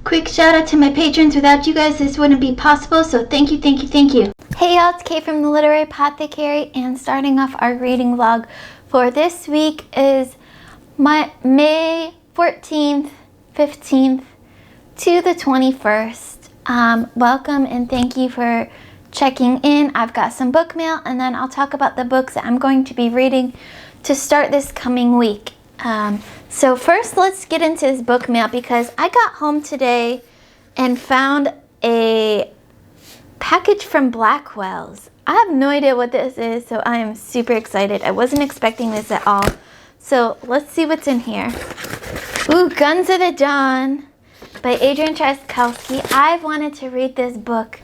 Quick shout out to my patrons. Without you guys, this wouldn't be possible, so thank you, thank you, thank you. Hey y'all, it's Kate from the Literary Apothecary, and starting off our reading vlog for this week is May 14th, 15th to the 21st. Welcome and thank you for checking in. I've got some book mail, and then I'll talk about the books that I'm going to be reading to start this coming week. So first, let's get into this book mail because I got home today and found a package from Blackwell's. I have no idea what this is, so I am super excited. I wasn't expecting this at all. So let's see what's in here. Ooh, Guns of the Dawn by Adrian Tchaikovsky. I've wanted to read this book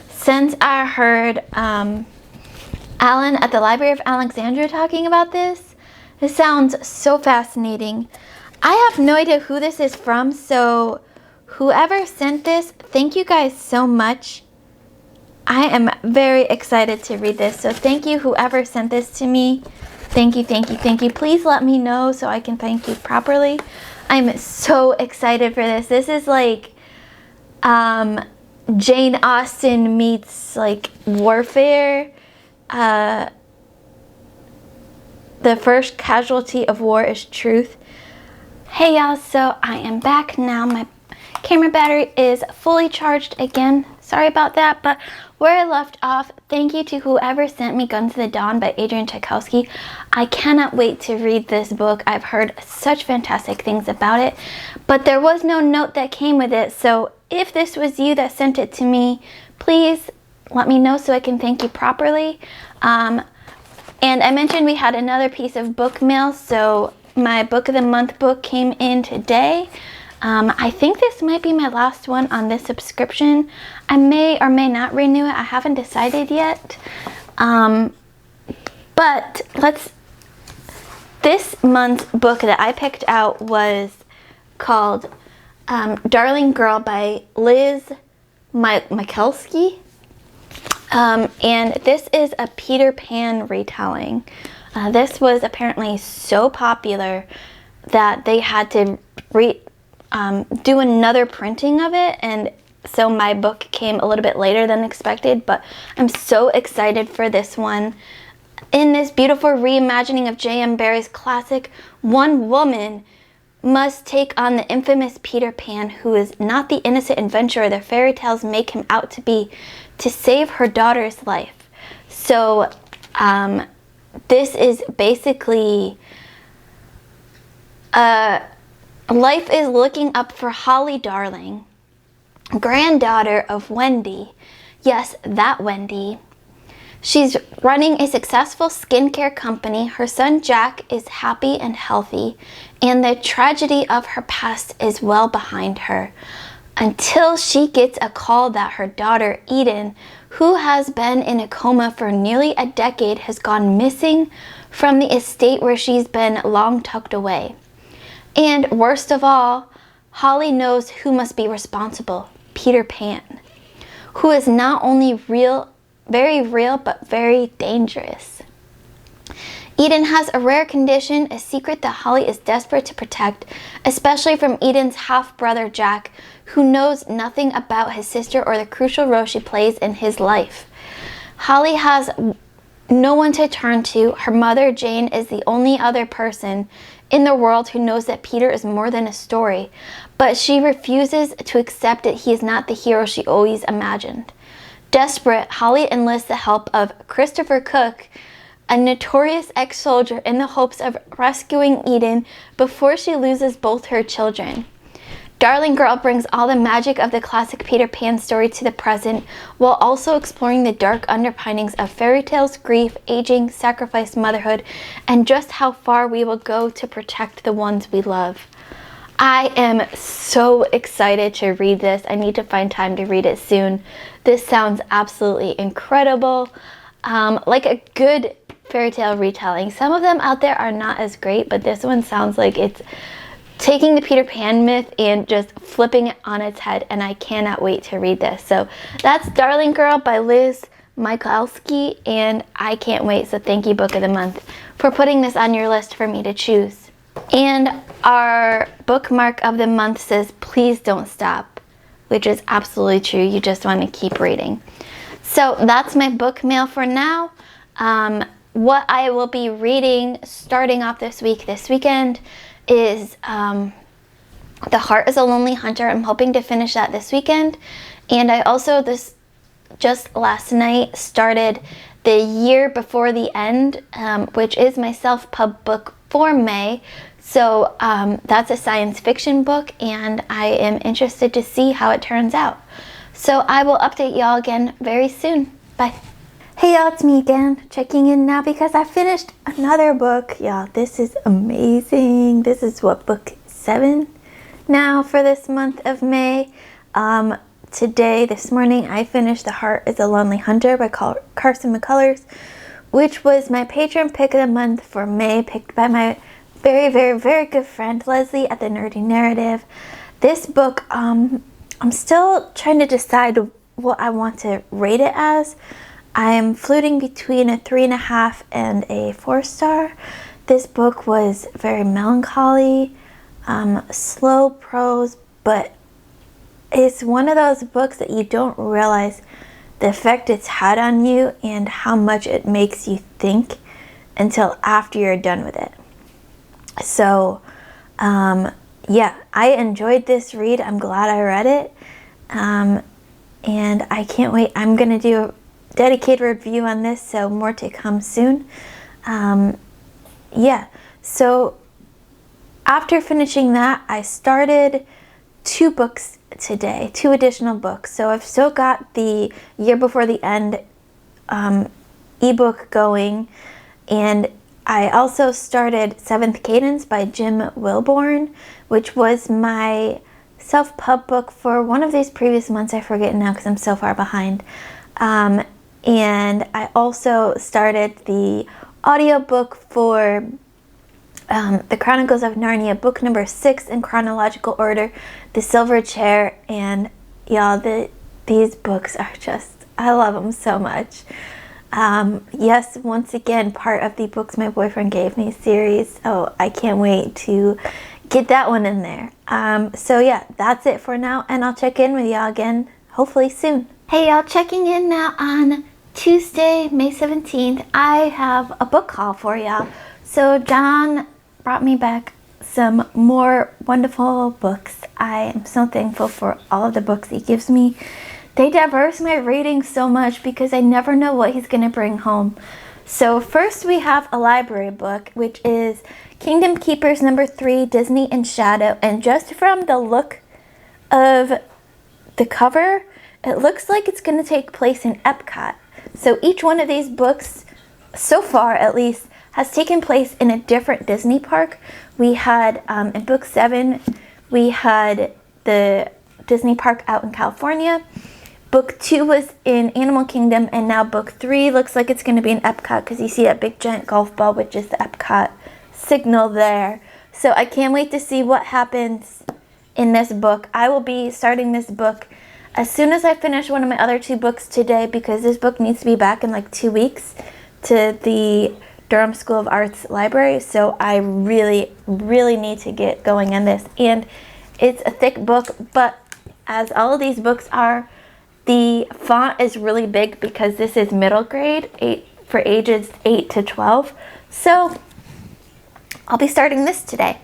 since I heard Alan at the Library of Alexandria talking about this. This sounds so fascinating. I have no idea who this is from, so whoever sent this, thank you guys so much. I am very excited to read this, so thank you whoever sent this to me. Thank you, thank you, thank you. Please let me know so I can thank you properly. I'm so excited for this. This is like Jane Austen meets like warfare. The first casualty of war is truth. Hey y'all, so I am back now. My camera battery is fully charged again. Sorry about that, but where I left off, thank you to whoever sent me Guns of the Dawn by Adrian Tchaikovsky. I cannot wait to read this book. I've heard such fantastic things about it, but there was no note that came with it. So if this was you that sent it to me, please let me know so I can thank you properly. And I mentioned we had another piece of book mail, so my Book of the Month book came in today. I think this might be my last one on this subscription. I may or may not renew it. I haven't decided yet. But this month's book that I picked out was called Darling Girl by Liz Mikulski. And this is a Peter Pan retelling. This was apparently so popular that they had to do another printing of it, and so my book came a little bit later than expected, but I'm so excited for this one. In this beautiful reimagining of J.M. Barrie's classic, one woman must take on the infamous Peter Pan, who is not the innocent adventurer the fairy tales make him out to be, to save her daughter's life. So this is basically life is looking up for Holly Darling, granddaughter of Wendy. Yes, that Wendy. She's running a successful skincare company. Her son Jack is happy and healthy, and the tragedy of her past is well behind her, until she gets a call that her daughter Eden, who has been in a coma for nearly a decade, has gone missing from the estate where she's been long tucked away. And worst of all, Holly knows who must be responsible: Peter Pan, who is not only very real, but very dangerous. Eden has a rare condition, a secret that Holly is desperate to protect, especially from Eden's half-brother Jack, who knows nothing about his sister or the crucial role she plays in his life. Holly has no one to turn to. Her mother, Jane, is the only other person in the world who knows that Peter is more than a story, but she refuses to accept that he is not the hero she always imagined. Desperate, Holly enlists the help of Christopher Cook, a notorious ex-soldier, in the hopes of rescuing Eden before she loses both her children. Darling Girl brings all the magic of the classic Peter Pan story to the present, while also exploring the dark underpinnings of fairy tales, grief, aging, sacrifice, motherhood, and just how far we will go to protect the ones we love. I am so excited to read this. I need to find time to read it soon. This sounds absolutely incredible. Like a good fairy tale retelling. Some of them out there are not as great, but this one sounds like it's taking the Peter Pan myth and just flipping it on its head, and I cannot wait to read this. So that's Darling Girl by Liz Mikulski, and I can't wait. So thank you, Book of the Month, for putting this on your list for me to choose. And our bookmark of the month says, please don't stop. which is absolutely true. You just want to keep reading. So that's my book mail for now. What I will be reading starting off this weekend, is The Heart is a Lonely Hunter. I'm hoping to finish that this weekend. And I also, just last night, started The Year Before the End, which is my self-pub book for May. So that's a science fiction book, and I am interested to see how it turns out. So I will update y'all again very soon. Bye. Hey y'all, it's me again, checking in now because I finished another book. Y'all, this is amazing. This is what, book 7 now for this month of May. This morning, I finished The Heart is a Lonely Hunter by Carson McCullers, which was my patron pick of the month for May, picked by my very, very, very good friend Leslie at the Nerdy Narrative. This book, I'm still trying to decide what I want to rate it as. I'm floating between a 3.5 and a 4-star. This book was very melancholy, slow prose, but it's one of those books that you don't realize the effect it's had on you and how much it makes you think until after you're done with it. So, yeah, I enjoyed this read. I'm glad I read it. And I can't wait. I'm going to do a dedicated review on this, so more to come soon. Yeah, so after finishing that, I started 2 books today, 2 additional books. So I've still got The Year Before the End ebook going, and I also started Seventh Cadence by Jim Wilborn, which was my self-pub book for one of these previous months. I forget now because I'm so far behind. And I also started the audiobook for The Chronicles of Narnia, book number 6 in chronological order, The Silver Chair. And y'all, these books are just, I love them so much. Yes, once again, part of the Books My Boyfriend Gave Me series. Oh, I can't wait to get that one in there. So yeah, that's it for now, and I'll check in with y'all again hopefully soon. Hey y'all, checking in now on Tuesday, May 17th. I have a book haul for y'all. So John brought me back some more wonderful books. I am so thankful for all of the books he gives me. They diverse my reading so much because I never know what he's going to bring home. So first we have a library book, which is Kingdom Keepers number 3, Disney in Shadow. And just from the look of the cover, it looks like it's going to take place in Epcot. So each one of these books, so far at least, has taken place in a different Disney park. We had, in book 7, we had the Disney park out in California. Book 2 was in Animal Kingdom, and now book 3 looks like it's going to be in Epcot because you see that big giant golf ball, which is the Epcot signal there. So I can't wait to see what happens in this book. I will be starting this book as soon as I finish one of my other 2 books today, because this book needs to be back in like 2 weeks to the Durham School of Arts library. So I really, really need to get going on this. And it's a thick book, but as all of these books are, the font is really big because this is middle grade, for ages 8 to 12. So I'll be starting this today.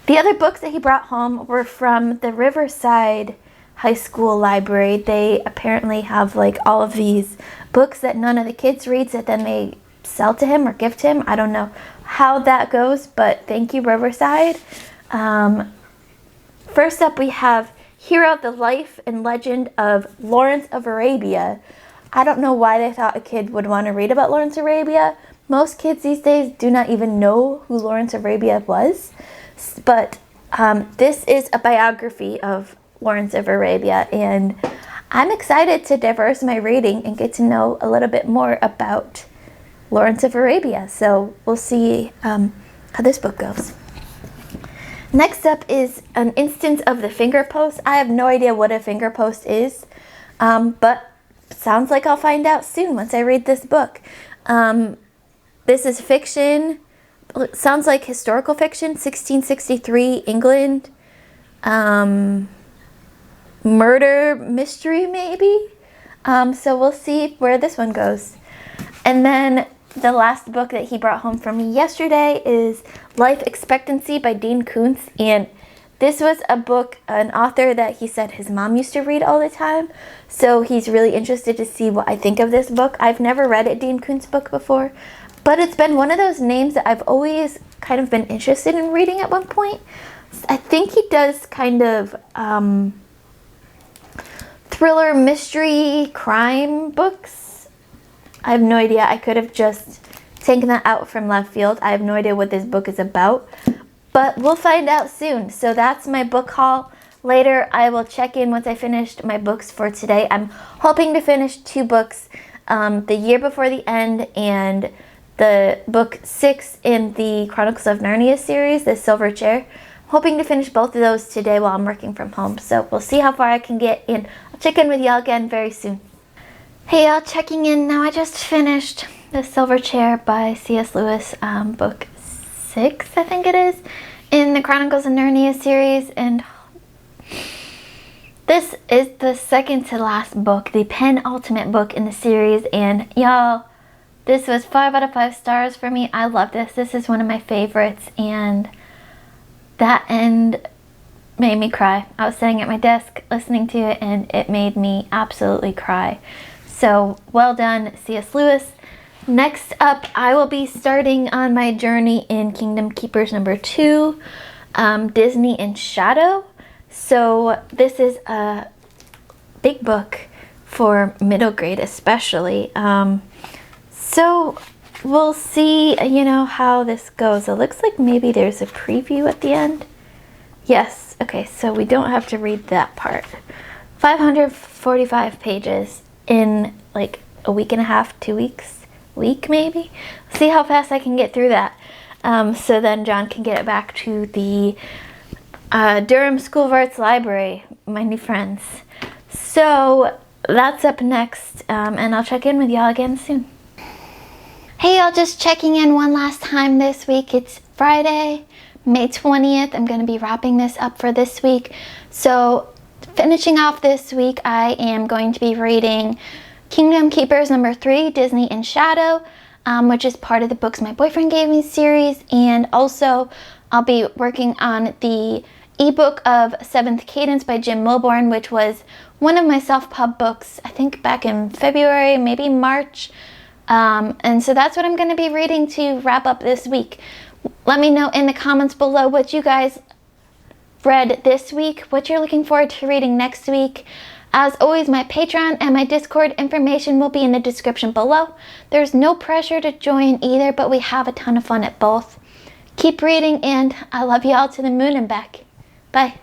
The other books that he brought home were from the Riverside High School library. They apparently have like all of these books that none of the kids reads that then they sell to him or gift him. I don't know how that goes, but thank you, Riverside. First up, we have Hero, the Life and Legend of Lawrence of Arabia. I don't know why they thought a kid would want to read about Lawrence of Arabia. Most kids these days do not even know who Lawrence of Arabia was. But this is a biography of Lawrence of Arabia, and I'm excited to diverse my reading and get to know a little bit more about Lawrence of Arabia. So we'll see how this book goes. Next up is an instance of the finger post. I have no idea what a finger post is, but sounds like I'll find out soon once I read this book. This is fiction. Sounds like historical fiction, 1663 England. murder mystery maybe. So we'll see where this one goes. And then the last book that he brought home for me yesterday is Life Expectancy by Dean Koontz. And this was a book, an author that he said his mom used to read all the time. So he's really interested to see what I think of this book. I've never read a Dean Koontz book before, but it's been one of those names that I've always kind of been interested in reading at one point. I think he does kind of thriller, mystery, crime books. I have no idea. I could have just taken that out from left field. I have no idea what this book is about, but we'll find out soon. So that's my book haul. Later, I will check in once I finished my books for today. I'm hoping to finish 2 books, The Year Before the End and the book 6 in the Chronicles of Narnia series, The Silver Chair. I'm hoping to finish both of those today while I'm working from home. So we'll see how far I can get, and I'll check in with y'all again very soon. Hey y'all, checking in now. I just finished The Silver Chair by C.S. Lewis, book 6, I think it is, in the Chronicles of Narnia series, and this is the second to last book, the penultimate book in the series, and y'all, this was 5 out of 5 stars for me. I love this. This is one of my favorites, and that end made me cry. I was sitting at my desk listening to it, and it made me absolutely cry. So well done, C.S. Lewis. Next up, I will be starting on my journey in Kingdom Keepers number 2, Disney in Shadow. So this is a big book for middle grade especially. So we'll see, how this goes. It looks like maybe there's a preview at the end. Yes, okay, so we don't have to read that part. 545 pages in like a week and a half, 2 weeks. Week maybe. See how fast I can get through that. So then John can get it back to the Durham School of Arts Library, my new friends. So that's up next, and I'll check in with y'all again soon. Hey y'all, just checking in one last time this week. It's Friday, May 20th. I'm going to be wrapping this up for this week. So finishing off this week, I am going to be reading Kingdom Keepers number 3, Disney in Shadow, which is part of the Books My Boyfriend Gave Me series. And also I'll be working on the ebook of 7th Cadence by Jim Milbourne, which was one of my self-pub books, I think back in February, maybe March. And so that's what I'm going to be reading to wrap up this week. Let me know in the comments below what you guys read this week, what you're looking forward to reading next week. As always, my Patreon and my Discord information will be in the description below. There's no pressure to join either, but we have a ton of fun at both. Keep reading, and I love you all to the moon and back. Bye.